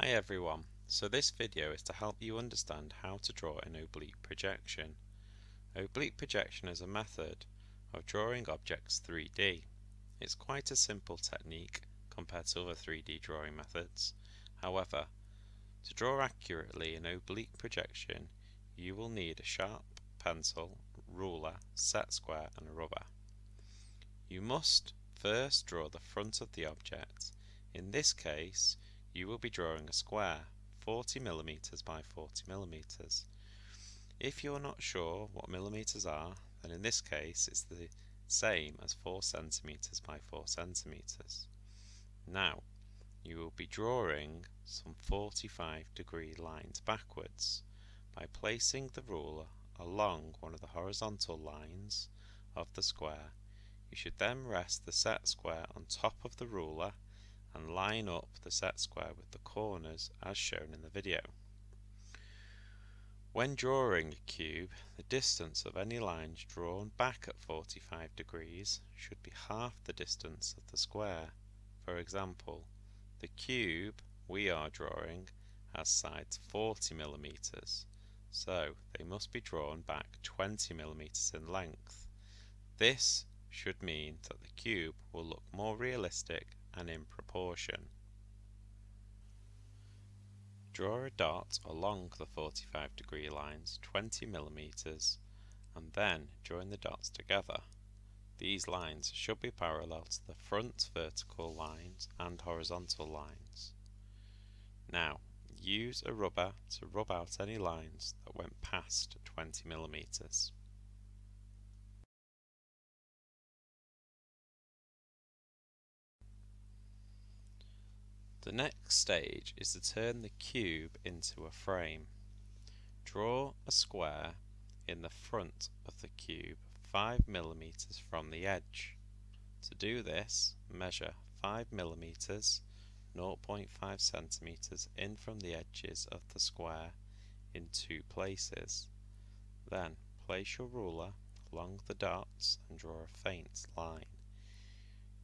Hi everyone, so this video is to help you understand how to draw an oblique projection. Oblique projection is a method of drawing objects 3D. It's quite a simple technique compared to other 3D drawing methods. However, to draw accurately an oblique projection, you will need a sharp pencil, ruler, set square and a rubber. You must first draw the front of the object. In this case, you will be drawing a square 40mm by 40mm. If you're not sure what millimeters are, then in this case it's the same as 4cm by 4cm. Now, you will be drawing some 45-degree lines backwards by placing the ruler along one of the horizontal lines of the square. You should then rest the set square on top of the ruler and line up the set square with the corners as shown in the video. When drawing a cube, the distance of any lines drawn back at 45 degrees should be half the distance of the square. For example, the cube we are drawing has sides 40mm, so they must be drawn back 20mm in length. This should mean that the cube will look more realistic and in proportion. Draw a dot along the 45-degree lines 20mm and then join the dots together. These lines should be parallel to the front vertical lines and horizontal lines. Now, use a rubber to rub out any lines that went past 20mm. The next stage is to turn the cube into a frame. Draw a square in the front of the cube 5mm from the edge. To do this, measure 5mm, 0.5cm in from the edges of the square in 2 places. Then place your ruler along the dots and draw a faint line.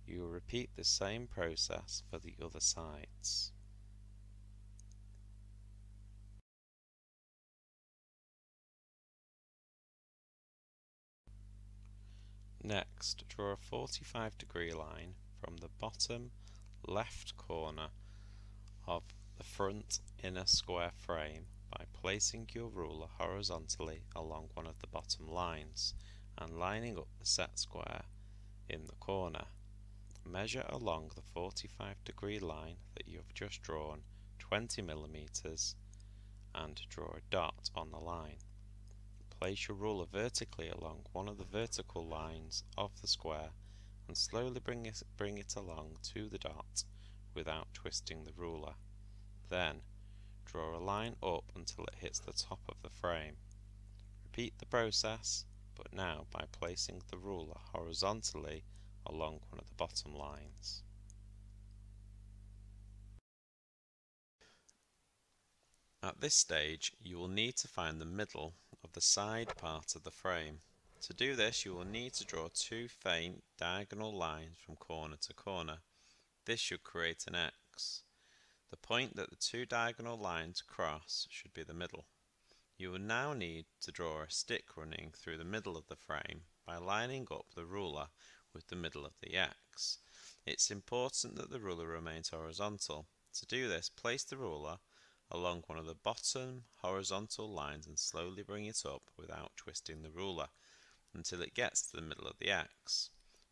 You will repeat the same process for the other sides. Next, draw a 45-degree line from the bottom left corner of the front inner square frame by placing your ruler horizontally along one of the bottom lines and lining up the set square in the corner. Measure along the 45-degree line that you have just drawn 20mm and draw a dot on the line. Place your ruler vertically along one of the vertical lines of the square and slowly bring it along to the dot without twisting the ruler. Then draw a line up until it hits the top of the frame. Repeat the process, but now by placing the ruler horizontally along one of the bottom lines. At this stage, you will need to find the middle of the side part of the frame. To do this, you will need to draw 2 faint diagonal lines from corner to corner. This should create an X. The point that the 2 diagonal lines cross should be the middle. You will now need to draw a stick running through the middle of the frame by lining up the ruler with the middle of the X. It's important that the ruler remains horizontal. To do this, place the ruler along one of the bottom horizontal lines and slowly bring it up without twisting the ruler until it gets to the middle of the X.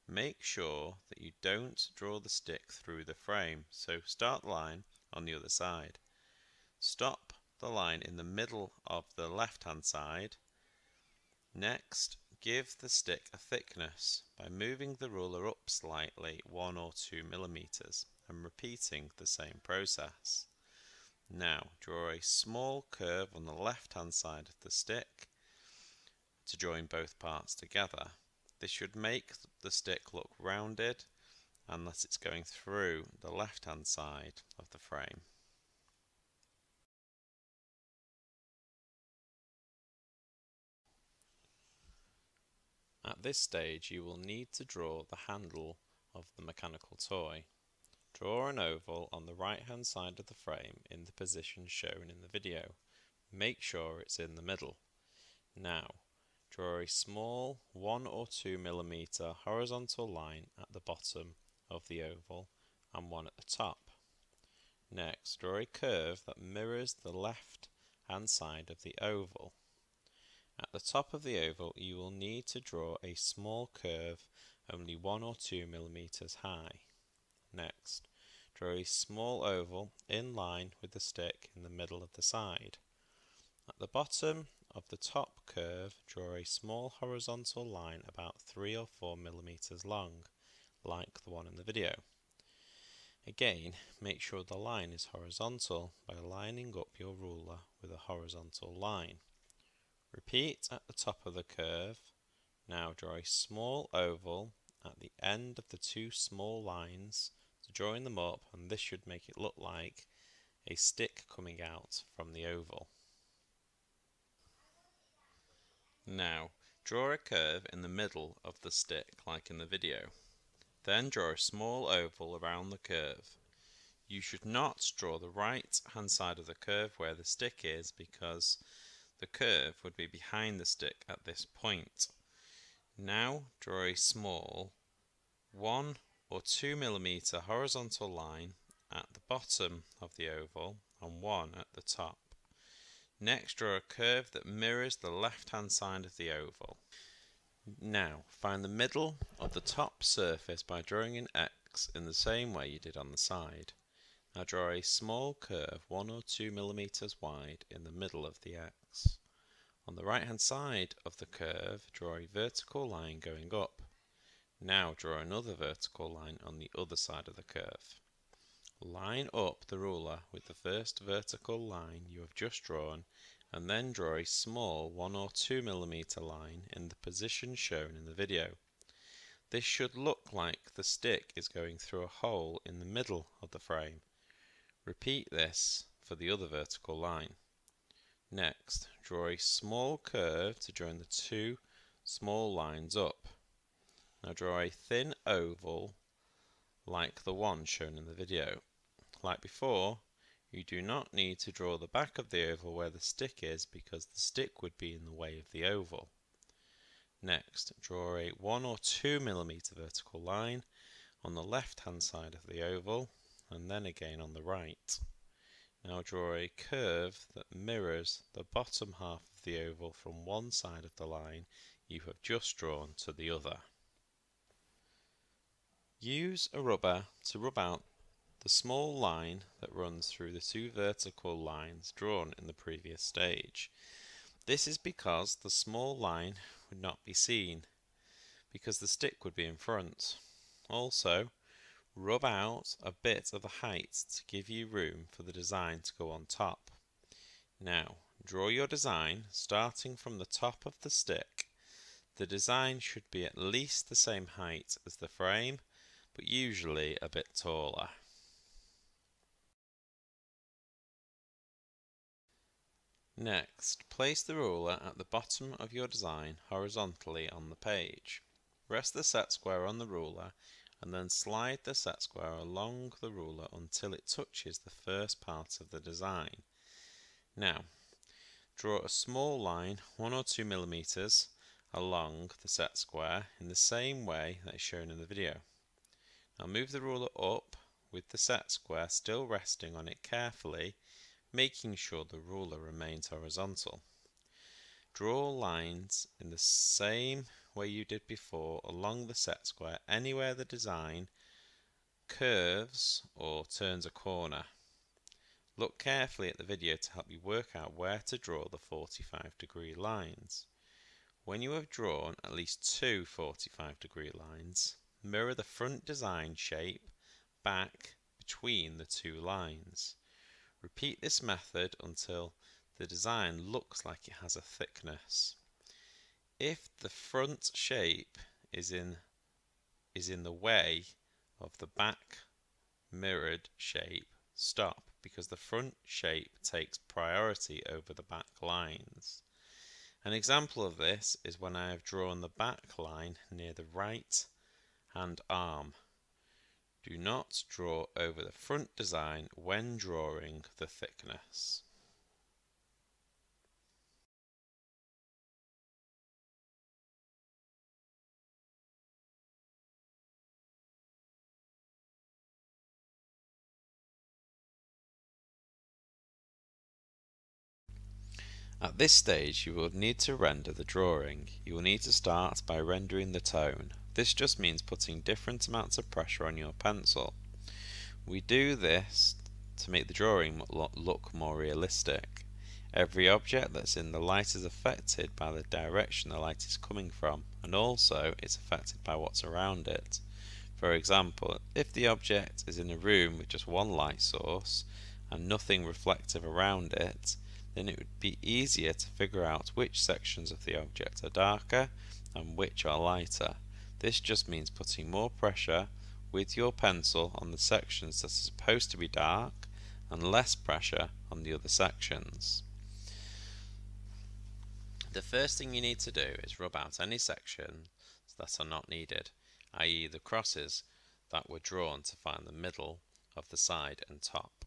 Make sure that you don't draw the stick through the frame, so start the line on the other side. Stop the line in the middle of the left hand side. Next, give the stick a thickness by moving the ruler up slightly 1 or 2mm and repeating the same process. Now draw a small curve on the left hand side of the stick to join both parts together. This should make the stick look rounded and that it's going through the left hand side of the frame. At this stage you will need to draw the handle of the mechanical toy. Draw an oval on the right hand side of the frame in the position shown in the video. Make sure it's in the middle. Now, draw a small 1 or 2 millimeter horizontal line at the bottom of the oval and one at the top. Next, draw a curve that mirrors the left hand side of the oval. At the top of the oval, you will need to draw a small curve only 1 or 2 millimeters high. Next, draw a small oval in line with the stick in the middle of the side. At the bottom of the top curve, draw a small horizontal line about 3 or 4 millimeters long, like the one in the video. Again, make sure the line is horizontal by lining up your ruler with a horizontal line. Repeat at the top of the curve. Now draw a small oval at the end of the two small lines to join them up, and this should make it look like a stick coming out from the oval. Now draw a curve in the middle of the stick like in the video. Then draw a small oval around the curve. You should not draw the right hand side of the curve where the stick is, because the curve would be behind the stick at this point. Now draw a small 1 or 2 millimeter horizontal line at the bottom of the oval and one at the top. Next, draw a curve that mirrors the left hand side of the oval. Now find the middle of the top surface by drawing an X in the same way you did on the side. Now draw a small curve 1 or 2 millimeters wide in the middle of the X. On the right hand side of the curve, draw a vertical line going up. Now draw another vertical line on the other side of the curve. Line up the ruler with the first vertical line you have just drawn, and then draw a small 1 or 2 millimeter line in the position shown in the video. This should look like the stick is going through a hole in the middle of the frame. Repeat this for the other vertical line. Next, draw a small curve to join the two small lines up. Now draw a thin oval like the one shown in the video. Like before, you do not need to draw the back of the oval where the stick is, because the stick would be in the way of the oval. Next, draw a 1 or 2 millimeter vertical line on the left hand side of the oval, and then again on the right. Now draw a curve that mirrors the bottom half of the oval from one side of the line you have just drawn to the other. Use a rubber to rub out the small line that runs through the two vertical lines drawn in the previous stage. This is because the small line would not be seen, because the stick would be in front. Also, rub out a bit of the height to give you room for the design to go on top. Now, draw your design starting from the top of the stick. The design should be at least the same height as the frame, but usually a bit taller. Next, place the ruler at the bottom of your design horizontally on the page. Rest the set square on the ruler and then slide the set square along the ruler until it touches the first part of the design. Now, draw a small line 1 or 2 millimeters along the set square in the same way that is shown in the video. Now move the ruler up with the set square still resting on it carefully, making sure the ruler remains horizontal. Draw lines in the same way you did before along the set square anywhere the design curves or turns a corner. Look carefully at the video to help you work out where to draw the 45-degree lines. When you have drawn at least two 45-degree lines, mirror the front design shape back between the two lines. Repeat this method until the design looks like it has a thickness. If the front shape is in the way of the back mirrored shape, stop, because the front shape takes priority over the back lines. An example of this is when I have drawn the back line near the right hand arm. Do not draw over the front design when drawing the thickness. At this stage you will need to render the drawing. You will need to start by rendering the tone. This just means putting different amounts of pressure on your pencil. We do this to make the drawing look more realistic. Every object that's in the light is affected by the direction the light is coming from, and also it's affected by what's around it. For example, if the object is in a room with just one light source and nothing reflective around it, then it would be easier to figure out which sections of the object are darker and which are lighter. This just means putting more pressure with your pencil on the sections that are supposed to be dark and less pressure on the other sections. The first thing you need to do is rub out any sections that are not needed, i.e. the crosses that were drawn to find the middle of the side and top.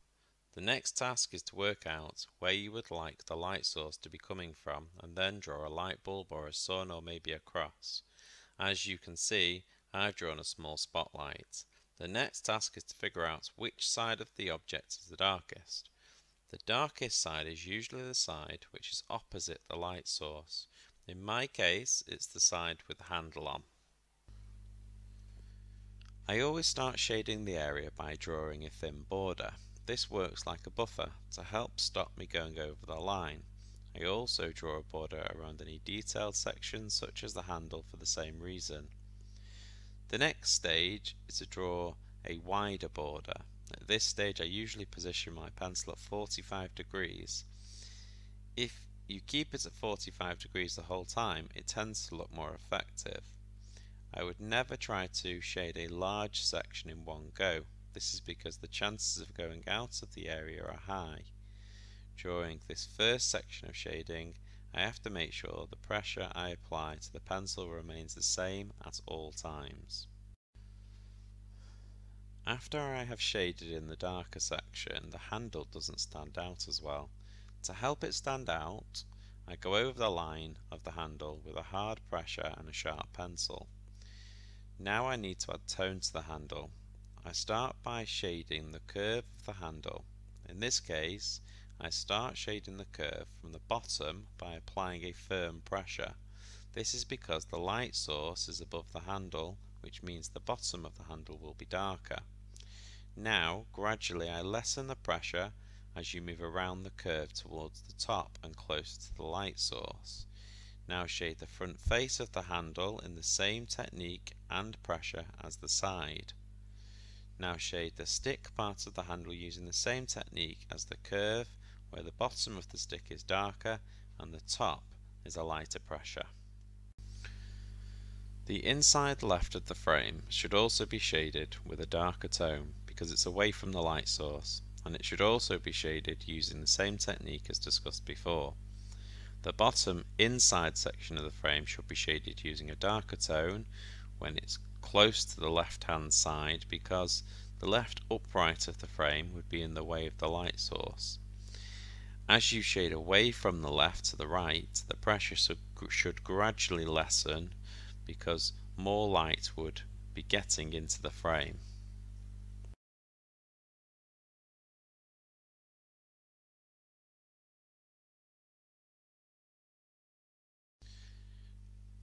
The next task is to work out where you would like the light source to be coming from and then draw a light bulb or a sun or maybe a cross. As you can see, I've drawn a small spotlight. The next task is to figure out which side of the object is the darkest. The darkest side is usually the side which is opposite the light source. In my case, it's the side with the handle on. I always start shading the area by drawing a thin border. This works like a buffer to help stop me going over the line. I also draw a border around any detailed sections such as the handle for the same reason. The next stage is to draw a wider border. At this stage I usually position my pencil at 45 degrees. If you keep it at 45 degrees the whole time, it tends to look more effective. I would never try to shade a large section in one go. This is because the chances of going out of the area are high. During this first section of shading, I have to make sure the pressure I apply to the pencil remains the same at all times. After I have shaded in the darker section, the handle doesn't stand out as well. To help it stand out, I go over the line of the handle with a hard pressure and a sharp pencil. Now I need to add tone to the handle. I start by shading the curve of the handle. In this case, I start shading the curve from the bottom by applying a firm pressure. This is because the light source is above the handle, which means the bottom of the handle will be darker. Now, gradually I lessen the pressure as you move around the curve towards the top and closer to the light source. Now shade the front face of the handle in the same technique and pressure as the side. Now shade the stick part of the handle using the same technique as the curve, where the bottom of the stick is darker and the top is a lighter pressure. The inside left of the frame should also be shaded with a darker tone because it's away from the light source, and it should also be shaded using the same technique as discussed before. The bottom inside section of the frame should be shaded using a darker tone when it's close to the left hand side because the left upright of the frame would be in the way of the light source. As you shade away from the left to the right, the pressure should gradually lessen because more light would be getting into the frame.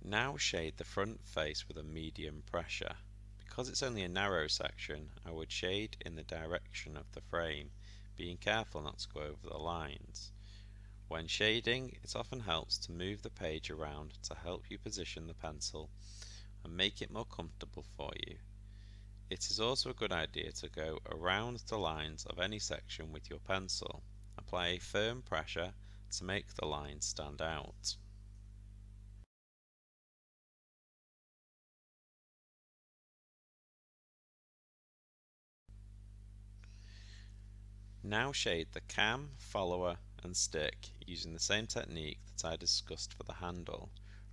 Now shade the front face with a medium pressure. Because it's only a narrow section, I would shade in the direction of the frame, being careful not to go over the lines. When shading, it often helps to move the page around to help you position the pencil and make it more comfortable for you. It is also a good idea to go around the lines of any section with your pencil. Apply a firm pressure to make the lines stand out. Now shade the cam, follower and stick using the same technique that I discussed for the handle,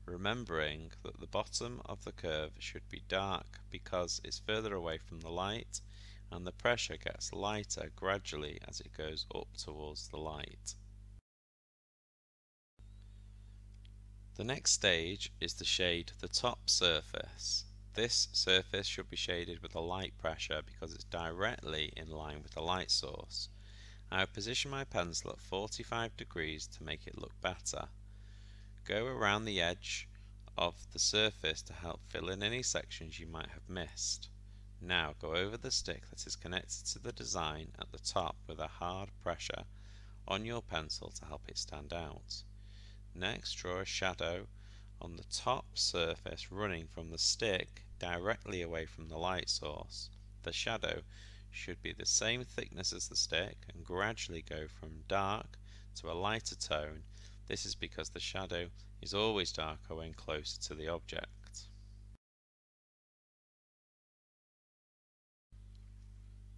remembering that the bottom of the curve should be dark because it's further away from the light and the pressure gets lighter gradually as it goes up towards the light. The next stage is to shade the top surface. This surface should be shaded with a light pressure because it's directly in line with the light source. I have positioned my pencil at 45 degrees to make it look better. Go around the edge of the surface to help fill in any sections you might have missed. Now go over the stick that is connected to the design at the top with a hard pressure on your pencil to help it stand out. Next, draw a shadow on the top surface running from the stick directly away from the light source. The shadow should be the same thickness as the stick and gradually go from dark to a lighter tone. This is because the shadow is always darker when closer to the object.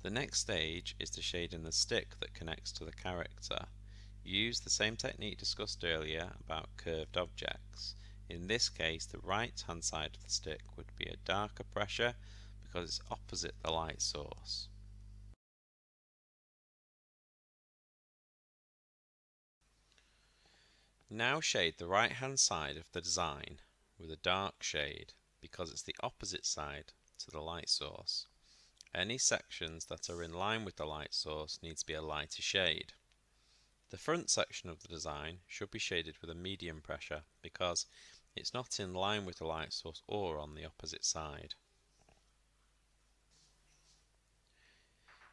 The next stage is to shade in the stick that connects to the character. Use the same technique discussed earlier about curved objects. In this case, the right hand side of the stick would be a darker pressure because it's opposite the light source. Now shade the right hand side of the design with a dark shade because it's the opposite side to the light source. Any sections that are in line with the light source need to be a lighter shade. The front section of the design should be shaded with a medium pressure because it's not in line with the light source or on the opposite side.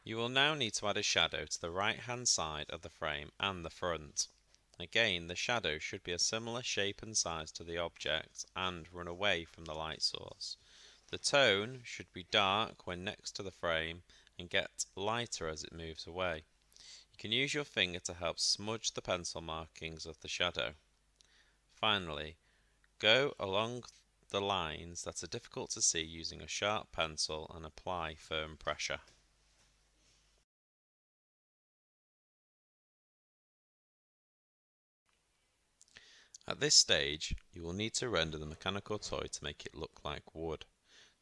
You will now need to add a shadow to the right hand side of the frame and the front. Again, the shadow should be a similar shape and size to the object and run away from the light source. The tone should be dark when next to the frame and get lighter as it moves away. You can use your finger to help smudge the pencil markings of the shadow. Finally, go along the lines that are difficult to see using a sharp pencil and apply firm pressure. At this stage, you will need to render the mechanical toy to make it look like wood.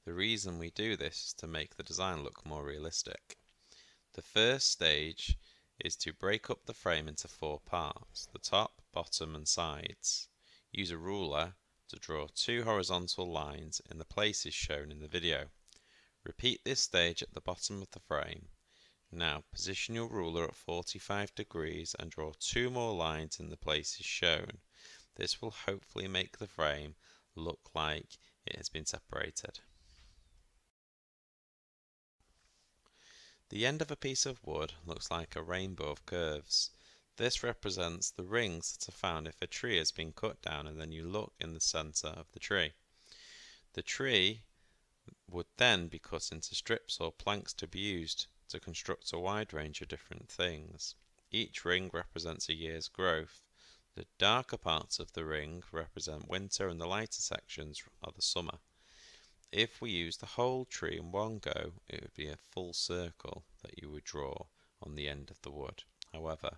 The reason we do this is to make the design look more realistic. The first stage is to break up the frame into 4 parts, the top, bottom and sides. Use a ruler to draw 2 horizontal lines in the places shown in the video. Repeat this stage at the bottom of the frame. Now position your ruler at 45 degrees and draw 2 more lines in the places shown. This will hopefully make the frame look like it has been separated. The end of a piece of wood looks like a rainbow of curves. This represents the rings that are found if a tree has been cut down and then you look in the center of the tree. The tree would then be cut into strips or planks to be used to construct a wide range of different things. Each ring represents a year's growth. The darker parts of the ring represent winter and the lighter sections are the summer. If we use the whole tree in one go, it would be a full circle that you would draw on the end of the wood. However,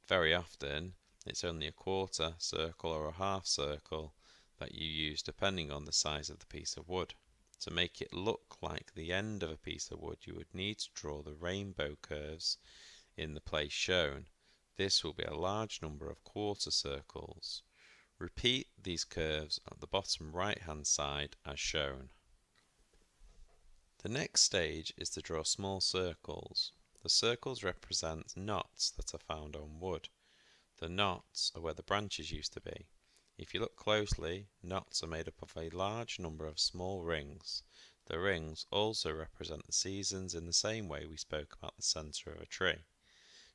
very often it's only a quarter circle or a half circle that you use depending on the size of the piece of wood. To make it look like the end of a piece of wood, you would need to draw the rainbow curves in the place shown. This will be a large number of quarter circles. Repeat these curves at the bottom right hand side as shown. The next stage is to draw small circles. The circles represent knots that are found on wood. The knots are where the branches used to be. If you look closely, knots are made up of a large number of small rings. The rings also represent the seasons in the same way we spoke about the center of a tree.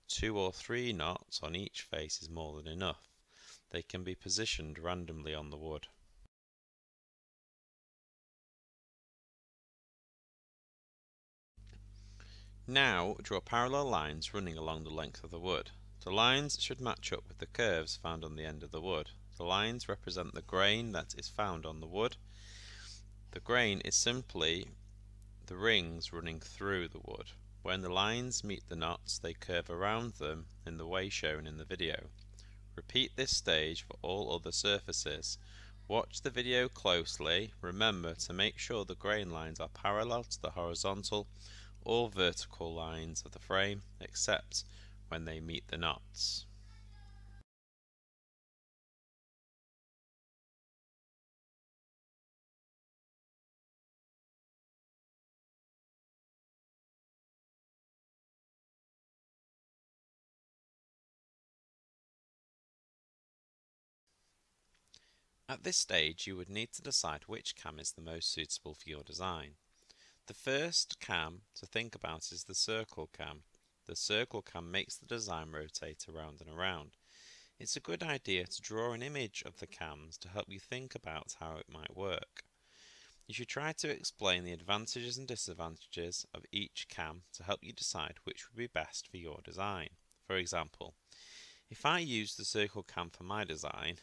2 or 3 knots on each face is more than enough. They can be positioned randomly on the wood. Now draw parallel lines running along the length of the wood. The lines should match up with the curves found on the end of the wood. The lines represent the grain that is found on the wood. The grain is simply the rings running through the wood. When the lines meet the knots, they curve around them in the way shown in the video. Repeat this stage for all other surfaces. Watch the video closely. Remember to make sure the grain lines are parallel to the horizontal all vertical lines of the frame except when they meet the knots. At this stage, you would need to decide which cam is the most suitable for your design. The first cam to think about is the circle cam. The circle cam makes the design rotate around and around. It's a good idea to draw an image of the cams to help you think about how it might work. You should try to explain the advantages and disadvantages of each cam to help you decide which would be best for your design. For example, if I use the circle cam for my design,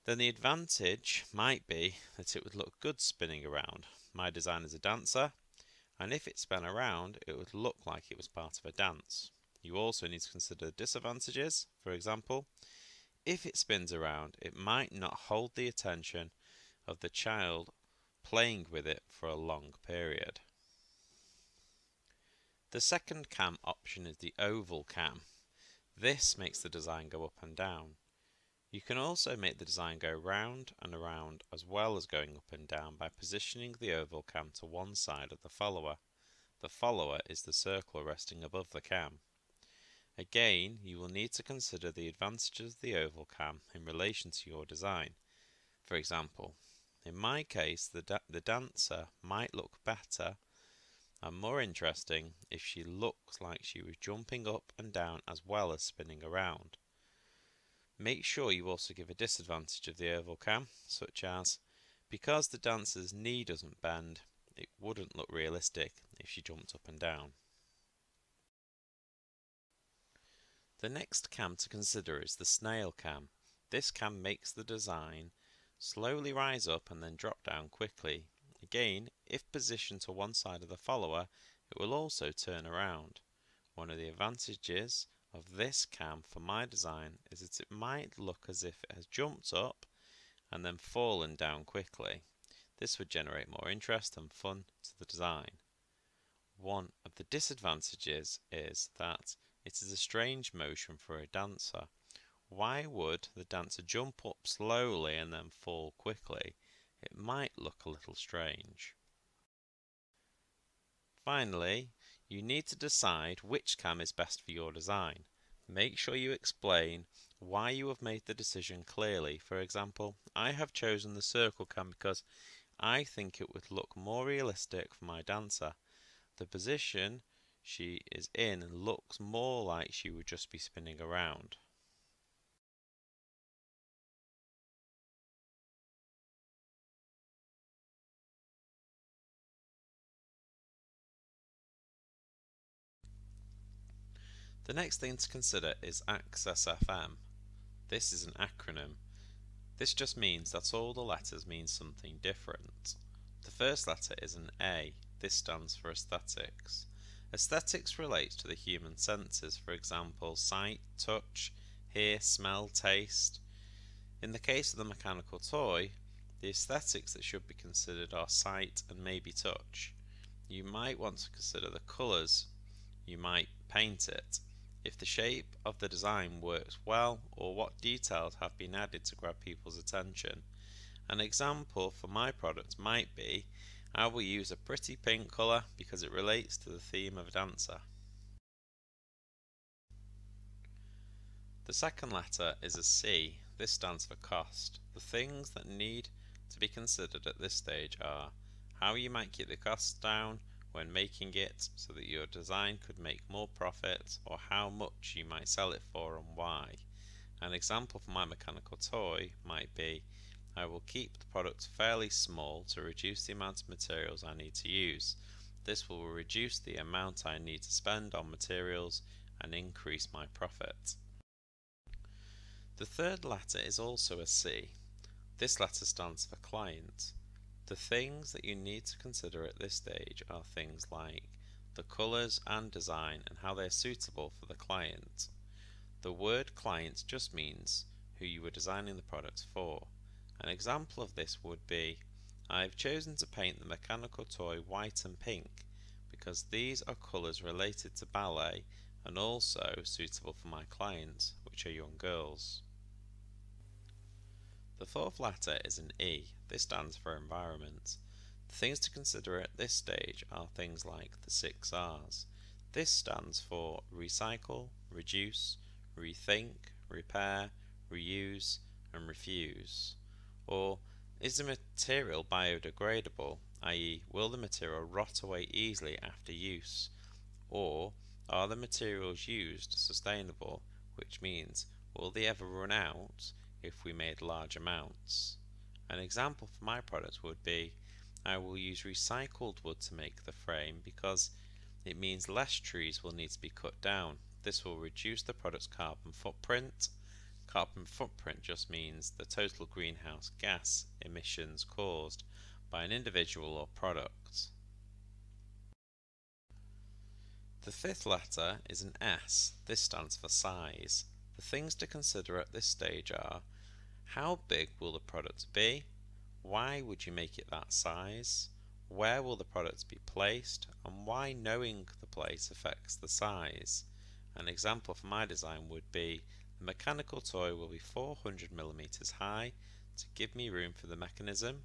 then the advantage might be that it would look good spinning around. My design is a dancer, and if it spun around, it would look like it was part of a dance. You also need to consider the disadvantages. For example, if it spins around, it might not hold the attention of the child playing with it for a long period. The second cam option is the oval cam. This makes the design go up and down. You can also make the design go round and around as well as going up and down by positioning the oval cam to one side of the follower. The follower is the circle resting above the cam. Again, you will need to consider the advantages of the oval cam in relation to your design. For example, in my case, the dancer might look better and more interesting if she looks like she was jumping up and down as well as spinning around. Make sure you also give a disadvantage of the oval cam, such as, because the dancer's knee doesn't bend, it wouldn't look realistic if she jumped up and down. The next cam to consider is the snail cam. This cam makes the design slowly rise up and then drop down quickly. Again, if positioned to one side of the follower, it will also turn around. One of the advantages of this cam for my design is that it might look as if it has jumped up and then fallen down quickly. This would generate more interest and fun to the design. One of the disadvantages is that it is a strange motion for a dancer. Why would the dancer jump up slowly and then fall quickly? It might look a little strange. Finally, you need to decide which cam is best for your design. Make sure you explain why you have made the decision clearly. For example, I have chosen the circle cam because I think it would look more realistic for my dancer. The position she is in looks more like she would just be spinning around. The next thing to consider is ACCESSFMM. This is an acronym. This just means that all the letters mean something different. The first letter is an A. This stands for aesthetics. Aesthetics relates to the human senses, for example, sight, touch, hear, smell, taste. In the case of the mechanical toy, the aesthetics that should be considered are sight and maybe touch. You might want to consider the colours. You might paint it, if the shape of the design works well, or what details have been added to grab people's attention. An example for my product might be, I will use a pretty pink colour because it relates to the theme of a dancer. The second letter is a C. This stands for cost. The things that need to be considered at this stage are how you might keep the costs down when making it so that your design could make more profit, or how much you might sell it for and why. An example for my mechanical toy might be, I will keep the product fairly small to reduce the amount of materials I need to use. This will reduce the amount I need to spend on materials and increase my profit. The third letter is also a C. This letter stands for client. The things that you need to consider at this stage are things like the colours and design and how they're suitable for the client. The word client just means who you were designing the product for. An example of this would be, I've chosen to paint the mechanical toy white and pink because these are colours related to ballet and also suitable for my clients, which are young girls. The fourth letter is an E. This stands for environment. The things to consider at this stage are things like the 6 R's. This stands for recycle, reduce, rethink, repair, reuse, and refuse. Or, is the material biodegradable, i.e., will the material rot away easily after use? Or, are the materials used sustainable, which means, will they ever run out if we made large amounts? An example for my product would be, I will use recycled wood to make the frame because it means less trees will need to be cut down. This will reduce the product's carbon footprint. Carbon footprint just means the total greenhouse gas emissions caused by an individual or product. The fifth letter is an S. This stands for size. The things to consider at this stage are, how big will the product be? Why would you make it that size? Where will the product be placed? And why knowing the place affects the size? An example for my design would be, the mechanical toy will be 400mm high to give me room for the mechanism,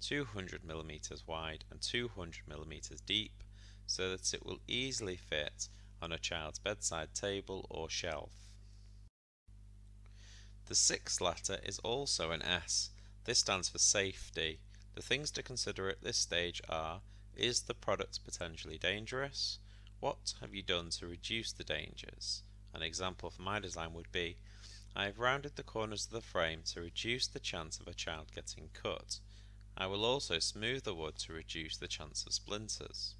200mm wide and 200mm deep, so that it will easily fit on a child's bedside table or shelf. The sixth letter is also an S. This stands for safety. The things to consider at this stage are, is the product potentially dangerous? What have you done to reduce the dangers? An example for my design would be, I have rounded the corners of the frame to reduce the chance of a child getting cut. I will also smooth the wood to reduce the chance of splinters.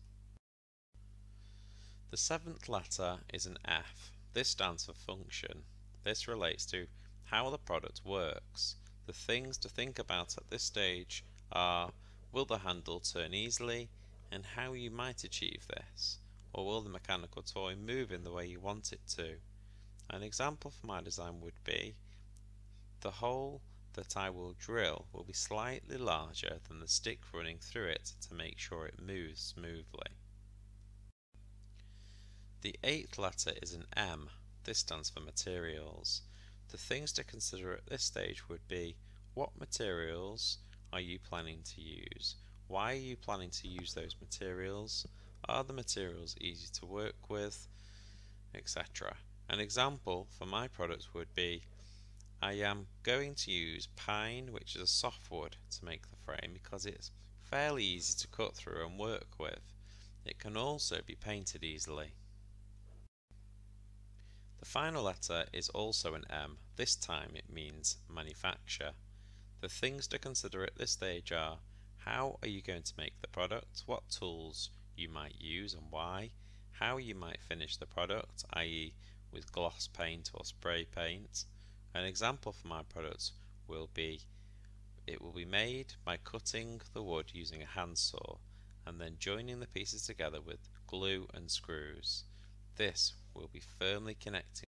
The seventh letter is an F. This stands for function. This relates to how the product works. The things to think about at this stage are, will the handle turn easily and how you might achieve this? Or will the mechanical toy move in the way you want it to? An example for my design would be, the hole that I will drill will be slightly larger than the stick running through it to make sure it moves smoothly. The eighth letter is an M. This stands for materials. The things to consider at this stage would be, what materials are you planning to use? Why are you planning to use those materials? Are the materials easy to work with? Etc. An example for my product would be, I am going to use pine, which is a softwood, to make the frame because it's fairly easy to cut through and work with. It can also be painted easily. The final letter is also an M. This time it means manufacture. The things to consider at this stage are, how are you going to make the product, what tools you might use and why, how you might finish the product, i.e. with gloss paint or spray paint. An example for my product will be, it will be made by cutting the wood using a handsaw and then joining the pieces together with glue and screws. This will be firmly connecting